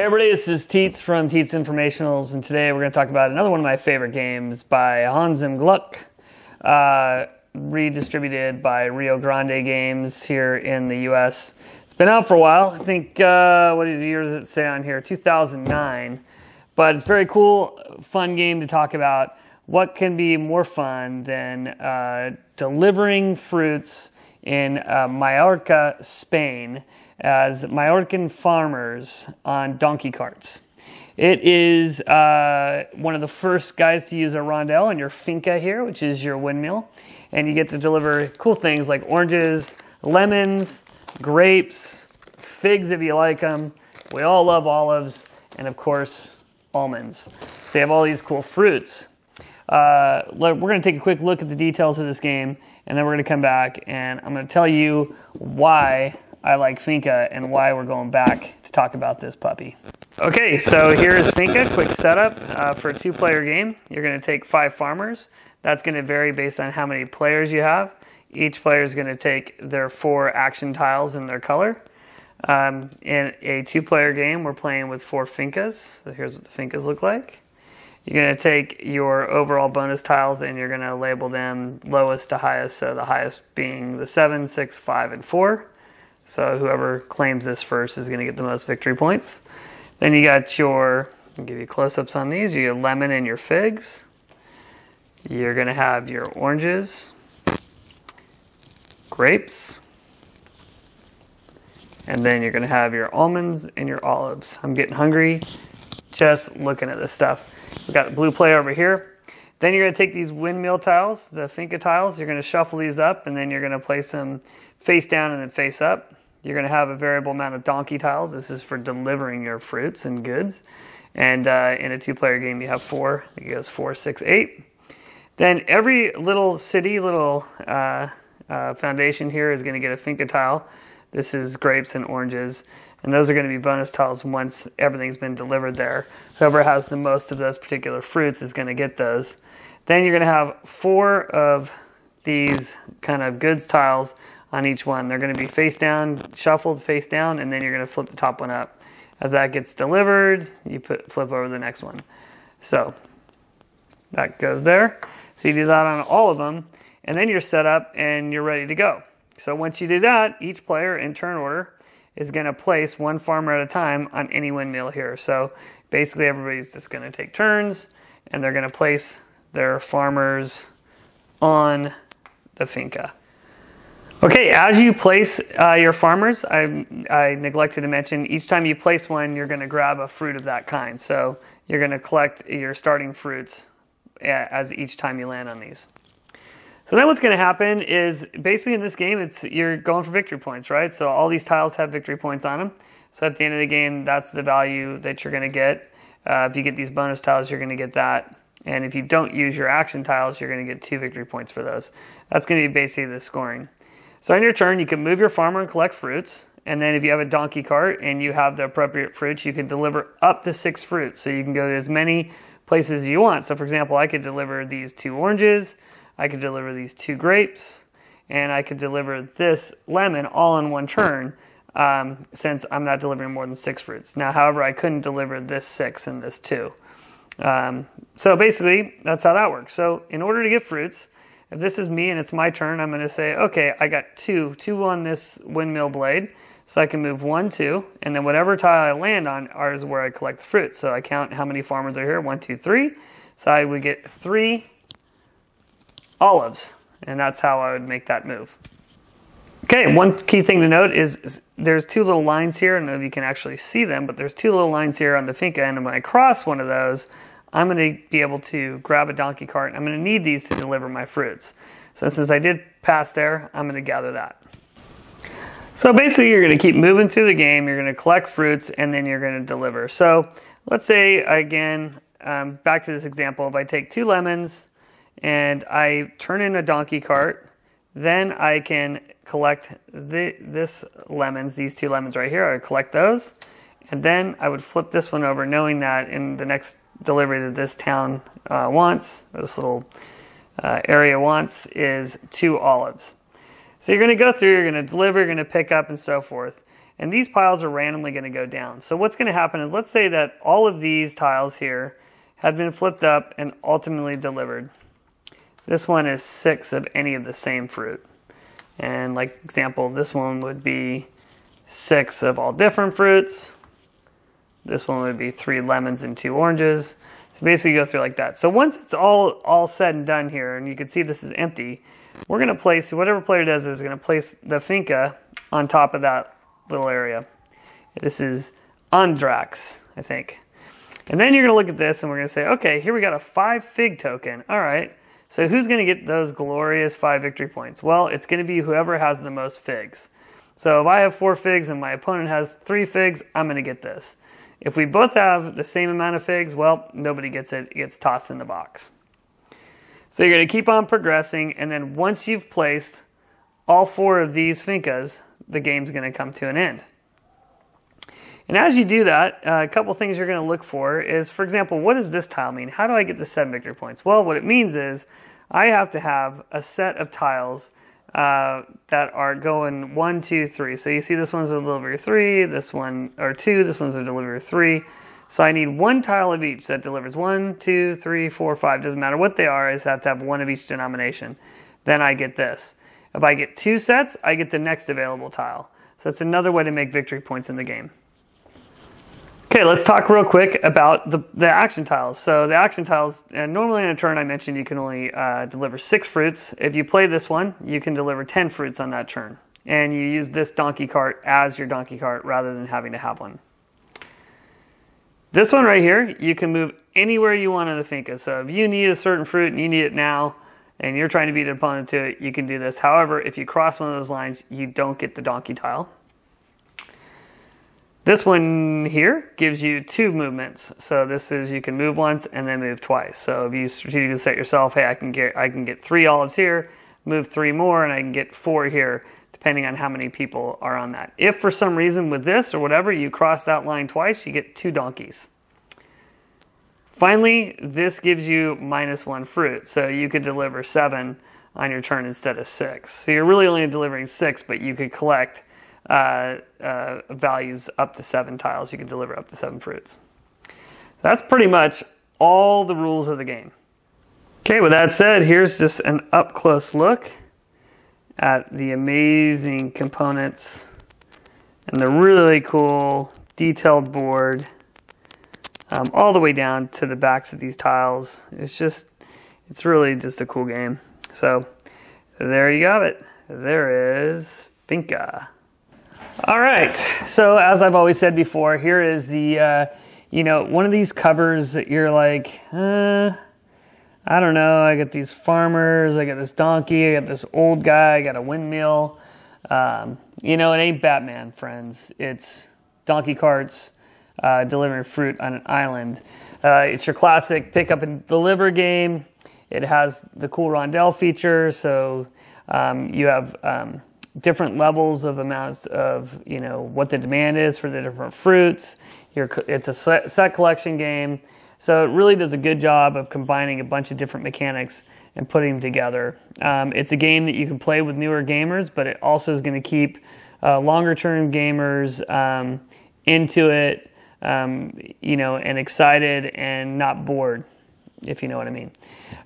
everybody, this is TIETS from TIETS Informationals, and today we're going to talk about another one of my favorite games by Hans im Gluck, redistributed by Rio Grande Games here in the US. It's been out for a while. I think, what year does it say on here? 2009. But it's a very cool, fun game to talk about. What can be more fun than delivering fruits in Mallorca, Spain, as Mallorcan farmers on donkey carts. It is one of the first guys to use a rondel in your Finca here, which is your windmill. And you get to deliver cool things like oranges, lemons, grapes, figs if you like them. We all love olives, and of course, almonds. So you have all these cool fruits. We're going to take a quick look at the details of this game, and then we're going to come back and I'm going to tell you why I like Finca and why we're going back to talk about this puppy. Okay, so here's Finca, quick setup for a two-player game. You're going to take 5 farmers. That's going to vary based on how many players you have. Each player is going to take their 4 action tiles in their color. In a two-player game, we're playing with 4 Fincas. So here's what the Fincas look like. You're going to take your overall bonus tiles and you're going to label them lowest to highest, so the highest being the 7, 6, 5, and 4. So whoever claims this first is going to get the most victory points. Then you got your, I'll give you close-ups on these, you got lemon and your figs. You're going to have your oranges, grapes, and then you're going to have your almonds and your olives. I'm getting hungry just looking at this stuff. We've got the blue player over here. Then you're going to take these windmill tiles, the Finca tiles, you're going to shuffle these up, and then you're going to place them face down and then face up. You're going to have a variable amount of donkey tiles. This is for delivering your fruits and goods. And in a two-player game, you have 4. It goes 4, 6, 8. Then every little city, little foundation here is going to get a Finca tile. This is grapes and oranges. And those are going to be bonus tiles once everything's been delivered there. Whoever has the most of those particular fruits is going to get those. Then you're going to have 4 of these kind of goods tiles on each one. They're going to be face down, shuffled face down, and then you're going to flip the top one up. As that gets delivered, you flip over the next one. So that goes there. So you do that on all of them, and then you're set up and you're ready to go. So once you do that, each player in turn order is going to place 1 farmer at a time on any windmill here. So basically everybody's just going to take turns, and they're going to place their farmers on the Finca. Okay, as you place your farmers, I neglected to mention, each time you place one, you're going to grab a fruit of that kind. So you're going to collect your starting fruits as each time you land on these. So then what's going to happen is, basically in this game, you're going for victory points, right? So all these tiles have victory points on them. So at the end of the game, that's the value that you're going to get. If you get these bonus tiles, you're going to get that. And if you don't use your action tiles, you're going to get 2 victory points for those. That's going to be basically the scoring. So on your turn, you can move your farmer and collect fruits. And then if you have a donkey cart and you have the appropriate fruits, you can deliver up to 6 fruits. So you can go to as many places as you want. So for example, I could deliver these 2 oranges, I could deliver these 2 grapes, and I could deliver this lemon all in one turn, since I'm not delivering more than 6 fruits. Now, however, I couldn't deliver this 6 and this 2. So basically, that's how that works. So in order to get fruits, if this is me and it's my turn, I'm going to say, okay, I got 2 on this windmill blade, so I can move 1, 2, and then whatever tile I land on is where I collect the fruit. So I count how many farmers are here, 1, 2, 3. So I would get 3 olives, and that's how I would make that move. Okay, one key thing to note is there's 2 little lines here. I don't know if you can actually see them, but there's 2 little lines here on the Finca, and when I cross one of those, I'm going to be able to grab a donkey cart. I'm going to need these to deliver my fruits. So since I did pass there, I'm going to gather that. So basically, you're going to keep moving through the game, you're going to collect fruits, and then you're going to deliver. So let's say, again, back to this example, if I take 2 lemons, and I turn in a donkey cart, then I can collect these 2 lemons right here. I would collect those, and then I would flip this one over, knowing that in the next delivery that this town wants, this little area wants, is 2 olives. So you're going to go through, you're going to deliver, you're going to pick up, and so forth. and these piles are randomly going to go down. So what's going to happen is, let's say that all of these tiles here have been flipped up and ultimately delivered. This one is 6 of any of the same fruit. And like example, this one would be 6 of all different fruits. This one would be 3 lemons and 2 oranges. So basically go through like that. So once it's all said and done here, and you can see this is empty, we're going to place, whatever player does is going to place the Finca on top of that little area. This is Andrax, I think. And then you're going to look at this and we're going to say, okay, here we got a 5 fig token. All right, so who's going to get those glorious 5 victory points? Well, it's going to be whoever has the most figs. So if I have 4 figs and my opponent has 3 figs, I'm going to get this. If we both have the same amount of figs, well, nobody gets it. It gets tossed in the box. So you're going to keep on progressing, and then once you've placed all 4 of these Fincas, the game's going to come to an end. And as you do that, a couple things you're going to look for is, for example, what does this tile mean? How do I get the 7 victory points? Well, what it means is I have to have a set of tiles that are going 1, 2, 3. So you see this one's a delivery 3, this one, or 2, this one's a delivery 3. So I need 1 tile of each that delivers 1, 2, 3, 4, 5. Doesn't matter what they are, I just have to have 1 of each denomination. Then I get this. If I get 2 sets, I get the next available tile. So that's another way to make victory points in the game. Okay, let's talk real quick about the action tiles. So the action tiles, normally in a turn I mentioned you can only deliver 6 fruits. If you play this one, you can deliver 10 fruits on that turn. And you use this donkey cart as your donkey cart rather than having to have one. This one right here, you can move anywhere you want in the Finca. So if you need a certain fruit and you need it now, and you're trying to beat an opponent to it, you can do this. However, if you cross one of those lines, you don't get the donkey tile. This one here gives you 2 movements. So this is, you can move once and then move twice. So if you strategically set yourself, hey, I can get 3 olives here, move 3 more, and I can get 4 here, depending on how many people are on that. If for some reason with this or whatever, you cross that line twice, you get 2 donkeys. Finally, this gives you -1 fruit. So you could deliver 7 on your turn instead of 6. So you're really only delivering 6, but you could collect values up to 7 tiles. You can deliver up to 7 fruits. So that's pretty much all the rules of the game. Okay, with that said, here's just an up-close look at the amazing components and the really cool detailed board all the way down to the backs of these tiles. It's really just a cool game. So there you have it. There is Finca. All right, so as I've always said before, here is the, one of these covers that you're like, I don't know, I got these farmers, I got this donkey, I got this old guy, I got a windmill. It ain't Batman, friends. It's donkey carts delivering fruit on an island. It's your classic pick up and deliver game. It has the cool rondelle feature, so you have different levels of amounts of, what the demand is for the different fruits. It's a set collection game. So it really does a good job of combining a bunch of different mechanics and putting them together. It's a game that you can play with newer gamers, but it also is going to keep longer term gamers into it, and excited and not bored, if you know what I mean.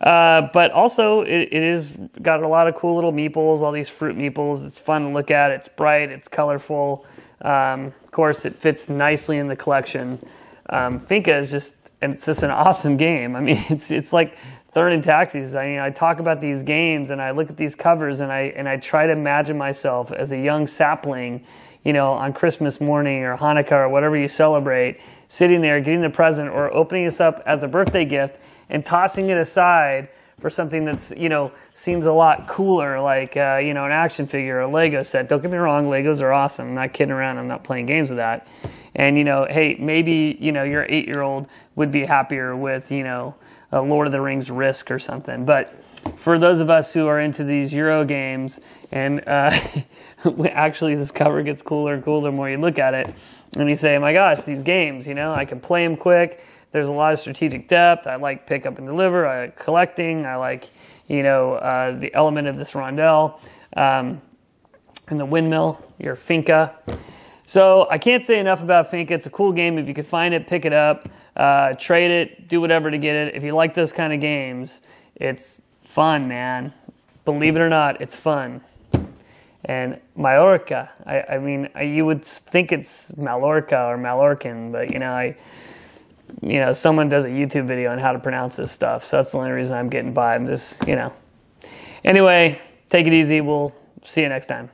But also, it is got a lot of cool little meeples, all these fruit meeples. It's fun to look at. It's bright. It's colorful. Of course, it fits nicely in the collection. Finca is just an awesome game. I mean, it's like Third and Taxis. I talk about these games, and I look at these covers, and I try to imagine myself as a young sapling, on Christmas morning or Hanukkah or whatever you celebrate, sitting there getting the present or opening this up as a birthday gift and tossing it aside for something that's, seems a lot cooler, like, an action figure or a Lego set. Don't get me wrong, Legos are awesome. I'm not kidding around. I'm not playing games with that. And, hey, maybe, your 8-year-old would be happier with, a Lord of the Rings Risk or something. But for those of us who are into these Euro games, and actually this cover gets cooler and cooler the more you look at it, and you say, oh my gosh, these games, I can play them quick. There's a lot of strategic depth. I like pick up and deliver. I like collecting. I like, the element of this rondelle and the windmill, your Finca. So I can't say enough about Finca. It's a cool game. If you can find it, pick it up, trade it, do whatever to get it. If you like those kind of games, it's fun, man. Believe it or not, it's fun. And Mallorca, I mean, you would think it's Mallorca or Mallorcan, but someone does a YouTube video on how to pronounce this stuff, so that's the only reason I'm getting by. I'm just, Anyway, take it easy. We'll see you next time.